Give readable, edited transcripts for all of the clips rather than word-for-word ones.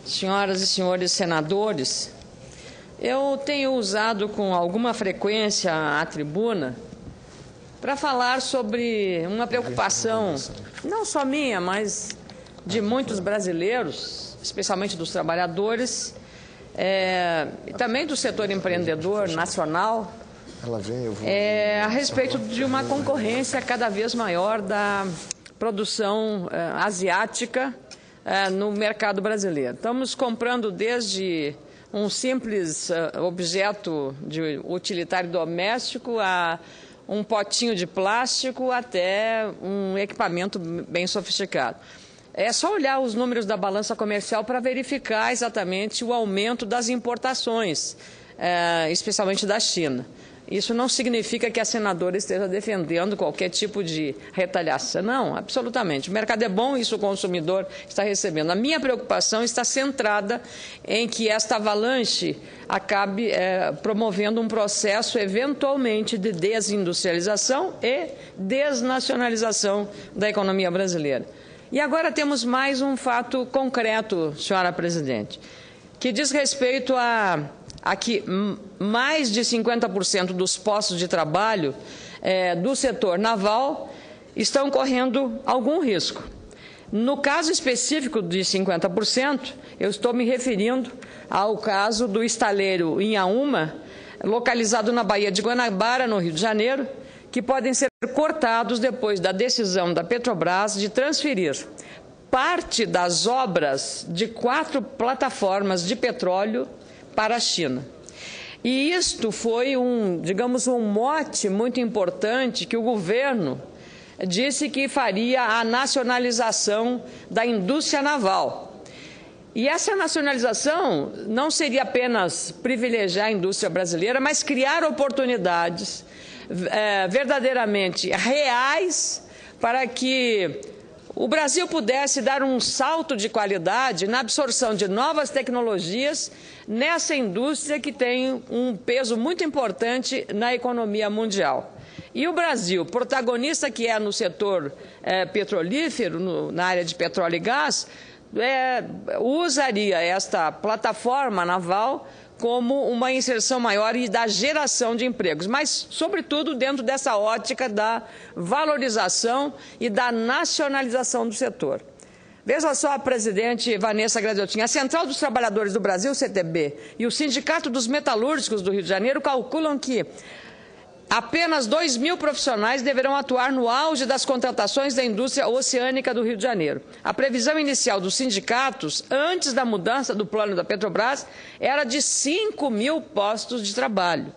senhoras e senhores senadores, eu tenho usado com alguma frequência a tribuna para falar sobre uma preocupação, não só minha, mas de muitos brasileiros, especialmente dos trabalhadores, e também do setor empreendedor nacional, a respeito de uma concorrência cada vez maior da produção asiática no mercado brasileiro. Estamos comprando desde um simples objeto de utilitário doméstico a um potinho de plástico até um equipamento bem sofisticado. É só olhar os números da balança comercial para verificar exatamente o aumento das importações, especialmente da China. Isso não significa que a senadora esteja defendendo qualquer tipo de retaliação. Não, absolutamente. O mercado é bom e isso o consumidor está recebendo. A minha preocupação está centrada em que esta avalanche acabe promovendo um processo, eventualmente, de desindustrialização e desnacionalização da economia brasileira. E agora temos mais um fato concreto, senhora presidente, que diz respeito a que mais de 50% dos postos de trabalho do setor naval estão correndo algum risco. No caso específico de 50%, eu estou me referindo ao caso do estaleiro Inhaúma, localizado na Baía de Guanabara, no Rio de Janeiro, que podem ser cortados depois da decisão da Petrobras de transferir parte das obras de 4 plataformas de petróleo para a China. E isto foi digamos, um mote muito importante que o governo disse que faria a nacionalização da indústria naval. E essa nacionalização não seria apenas privilegiar a indústria brasileira, mas criar oportunidades verdadeiramente reais para que o Brasil pudesse dar um salto de qualidade na absorção de novas tecnologias nessa indústria que tem um peso muito importante na economia mundial. E o Brasil, protagonista que é no setor petrolífero, na área de petróleo e gás, usaria esta plataforma naval como uma inserção maior e da geração de empregos, mas, sobretudo, dentro dessa ótica da valorização e da nacionalização do setor. Veja só, presidente Vanessa Gradiotin, a Central dos Trabalhadores do Brasil, CTB, e o Sindicato dos Metalúrgicos do Rio de Janeiro calculam que apenas 2.000 profissionais deverão atuar no auge das contratações da indústria oceânica do Rio de Janeiro. A previsão inicial dos sindicatos, antes da mudança do plano da Petrobras, era de 5.000 postos de trabalho,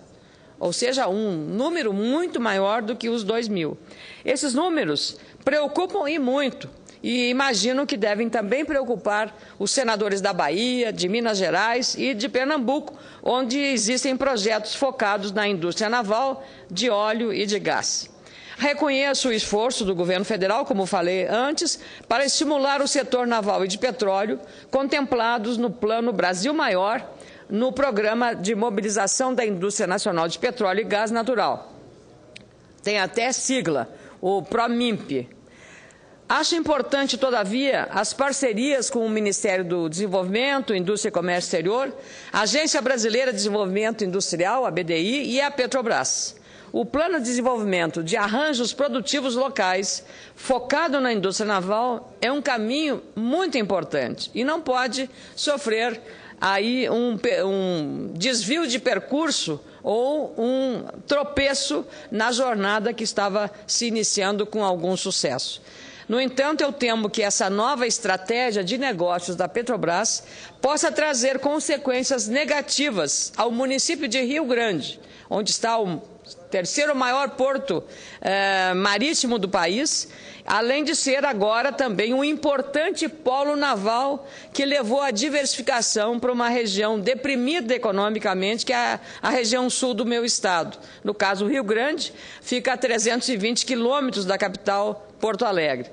ou seja, um número muito maior do que os 2.000. Esses números preocupam e muito, e imagino que devem também preocupar os senadores da Bahia, de Minas Gerais e de Pernambuco, onde existem projetos focados na indústria naval, de óleo e de gás. Reconheço o esforço do governo federal, como falei antes, para estimular o setor naval e de petróleo, contemplados no Plano Brasil Maior, no Programa de Mobilização da Indústria Nacional de Petróleo e Gás Natural. Tem até sigla, o PROMIMP. Acho importante, todavia, as parcerias com o Ministério do Desenvolvimento, Indústria e Comércio Exterior, a Agência Brasileira de Desenvolvimento Industrial, a BDI, e a Petrobras. O Plano de Desenvolvimento de Arranjos Produtivos Locais, focado na indústria naval, é um caminho muito importante e não pode sofrer aí um desvio de percurso ou um tropeço na jornada que estava se iniciando com algum sucesso. No entanto, eu temo que essa nova estratégia de negócios da Petrobras possa trazer consequências negativas ao município de Rio Grande, onde está o terceiro maior porto marítimo do país, além de ser agora também um importante polo naval que levou à diversificação para uma região deprimida economicamente, que é a região sul do meu estado. No caso, o Rio Grande fica a 320 quilômetros da capital, Porto Alegre.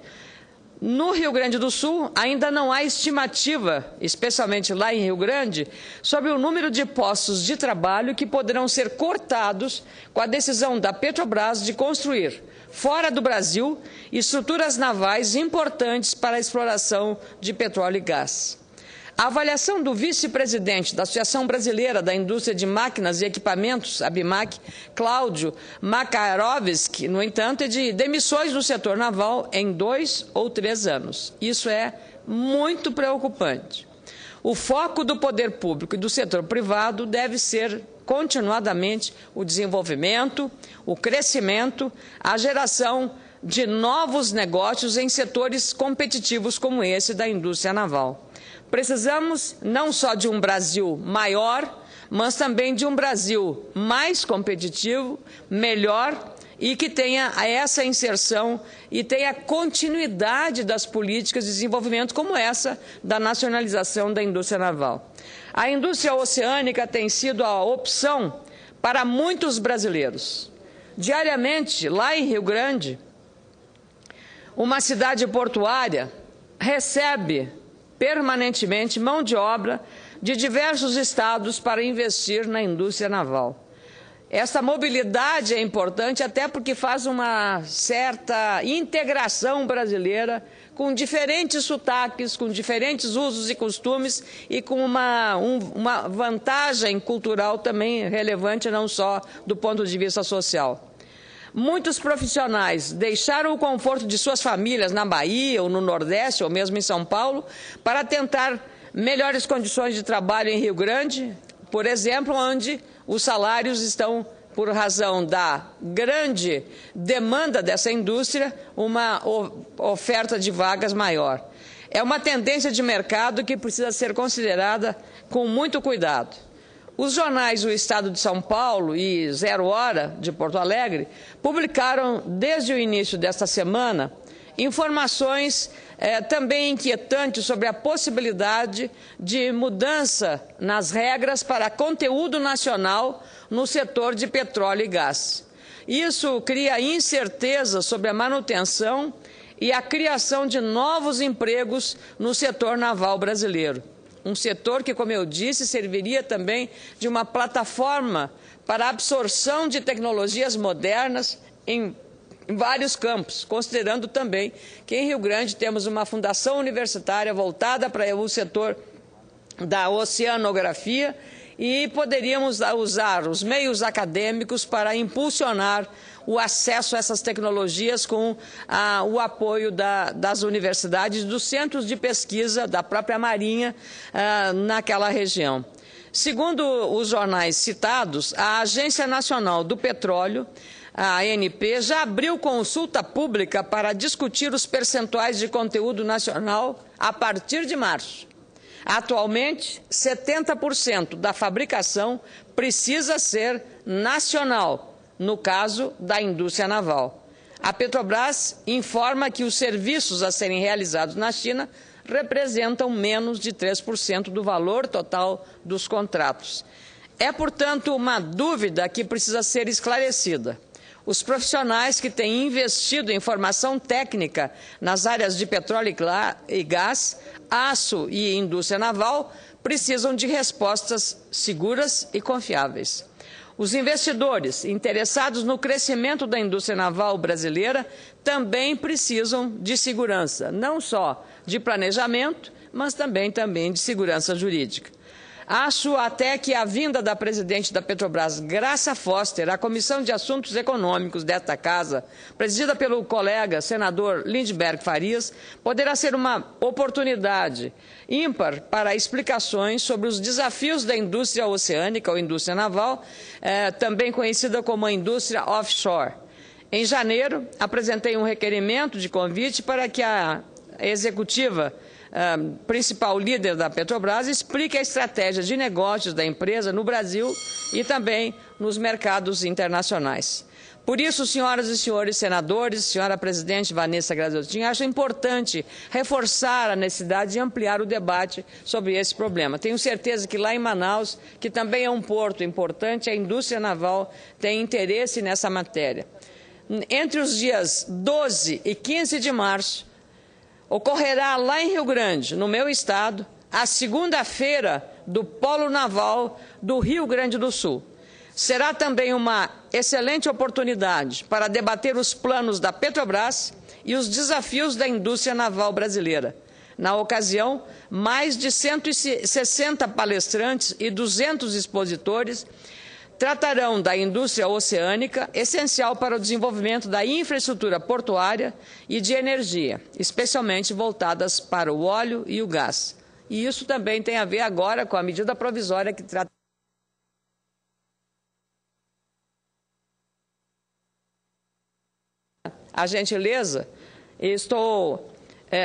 No Rio Grande do Sul, ainda não há estimativa, especialmente lá em Rio Grande, sobre o número de postos de trabalho que poderão ser cortados com a decisão da Petrobras de construir, fora do Brasil, estruturas navais importantes para a exploração de petróleo e gás. A avaliação do vice-presidente da Associação Brasileira da Indústria de Máquinas e Equipamentos, ABMAC, Cláudio Makarovski, no entanto, é de demissões no setor naval em 2 ou 3 anos. Isso é muito preocupante. O foco do poder público e do setor privado deve ser continuadamente o desenvolvimento, o crescimento, a geração de novos negócios em setores competitivos como esse da indústria naval. Precisamos não só de um Brasil maior, mas também de um Brasil mais competitivo, melhor e que tenha essa inserção e tenha continuidade das políticas de desenvolvimento como essa da nacionalização da indústria naval. A indústria oceânica tem sido a opção para muitos brasileiros. Diariamente, lá em Rio Grande, uma cidade portuária recebe permanentemente mão de obra de diversos estados para investir na indústria naval. Essa mobilidade é importante até porque faz uma certa integração brasileira com diferentes sotaques, com diferentes usos e costumes e com uma vantagem cultural também relevante, não só do ponto de vista social. Muitos profissionais deixaram o conforto de suas famílias na Bahia ou no Nordeste ou mesmo em São Paulo para tentar melhores condições de trabalho em Rio Grande, por exemplo, onde os salários estão, por razão da grande demanda dessa indústria, uma oferta de vagas maior. É uma tendência de mercado que precisa ser considerada com muito cuidado. Os jornais O Estado de São Paulo e 0 Hora, de Porto Alegre, publicaram desde o início desta semana informações também inquietantes sobre a possibilidade de mudança nas regras para conteúdo nacional no setor de petróleo e gás. Isso cria incerteza sobre a manutenção e a criação de novos empregos no setor naval brasileiro. Um setor que, como eu disse, serviria também de uma plataforma para a absorção de tecnologias modernas em vários campos, considerando também que em Rio Grande temos uma fundação universitária voltada para o setor da oceanografia e poderíamos usar os meios acadêmicos para impulsionar o acesso a essas tecnologias com o apoio das universidades, dos centros de pesquisa, da própria Marinha naquela região. Segundo os jornais citados, a Agência Nacional do Petróleo, a ANP, já abriu consulta pública para discutir os percentuais de conteúdo nacional a partir de março. Atualmente, 70% da fabricação precisa ser nacional, no caso da indústria naval. A Petrobras informa que os serviços a serem realizados na China representam menos de 3% do valor total dos contratos. É, portanto, uma dúvida que precisa ser esclarecida. Os profissionais que têm investido em formação técnica nas áreas de petróleo e gás, aço e indústria naval precisam de respostas seguras e confiáveis. Os investidores interessados no crescimento da indústria naval brasileira também precisam de segurança, não só de planejamento, mas também de segurança jurídica. Acho até que a vinda da presidente da Petrobras, Graça Foster, à Comissão de Assuntos Econômicos desta Casa, presidida pelo colega senador Lindbergh Farias, poderá ser uma oportunidade ímpar para explicações sobre os desafios da indústria oceânica ou indústria naval, também conhecida como a indústria offshore. Em janeiro, apresentei um requerimento de convite para que a executiva principal líder da Petrobras explique a estratégia de negócios da empresa no Brasil e também nos mercados internacionais. Por isso, senhoras e senhores senadores, senhora presidente Vanessa Graziotin, acho importante reforçar a necessidade de ampliar o debate sobre esse problema. Tenho certeza que lá em Manaus, que também é um porto importante, a indústria naval tem interesse nessa matéria. Entre os dias 12 e 15 de março, ocorrerá lá em Rio Grande, no meu estado, a segunda-feira do Polo Naval do Rio Grande do Sul. Será também uma excelente oportunidade para debater os planos da Petrobras e os desafios da indústria naval brasileira. Na ocasião, mais de 160 palestrantes e 200 expositores tratarão da indústria oceânica, essencial para o desenvolvimento da infraestrutura portuária e de energia, especialmente voltadas para o óleo e o gás. E isso também tem a ver agora com a medida provisória que trata a gentileza. Estou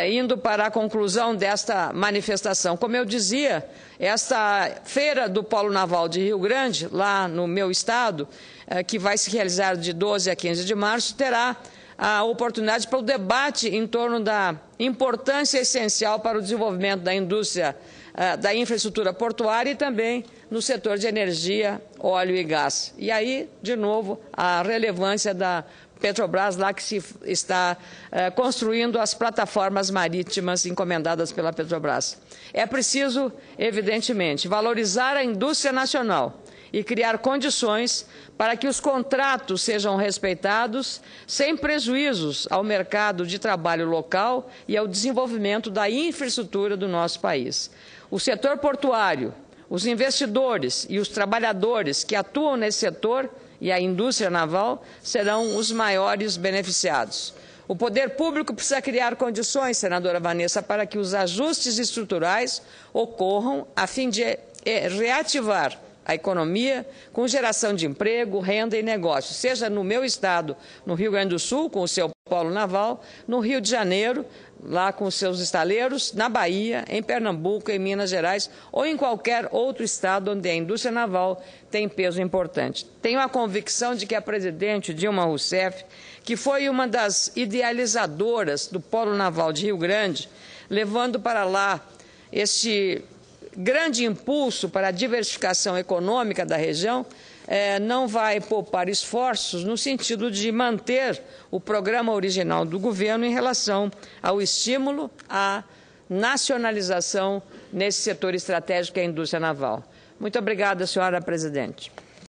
indo para a conclusão desta manifestação. Como eu dizia, esta feira do Polo Naval de Rio Grande, lá no meu estado, que vai se realizar de 12 a 15 de março, terá a oportunidade para o debate em torno da importância essencial para o desenvolvimento da indústria, da infraestrutura portuária e também no setor de energia, óleo e gás. E aí, de novo, a relevância da Petrobras, lá que se está construindo as plataformas marítimas encomendadas pela Petrobras. É preciso, evidentemente, valorizar a indústria nacional e criar condições para que os contratos sejam respeitados sem prejuízos ao mercado de trabalho local e ao desenvolvimento da infraestrutura do nosso país. O setor portuário, os investidores e os trabalhadores que atuam nesse setor e a indústria naval serão os maiores beneficiados. O poder público precisa criar condições, senadora Vanessa, para que os ajustes estruturais ocorram a fim de reativar a economia com geração de emprego, renda e negócios, seja no meu estado, no Rio Grande do Sul, com o seu polo naval, no Rio de Janeiro, lá com os seus estaleiros, na Bahia, em Pernambuco, em Minas Gerais ou em qualquer outro estado onde a indústria naval tem peso importante. Tenho a convicção de que a presidente Dilma Rousseff, que foi uma das idealizadoras do Polo Naval de Rio Grande, levando para lá este grande impulso para a diversificação econômica da região, não vai poupar esforços no sentido de manter o programa original do governo em relação ao estímulo à nacionalização nesse setor estratégico que é a indústria naval. Muito obrigada, senhora presidente.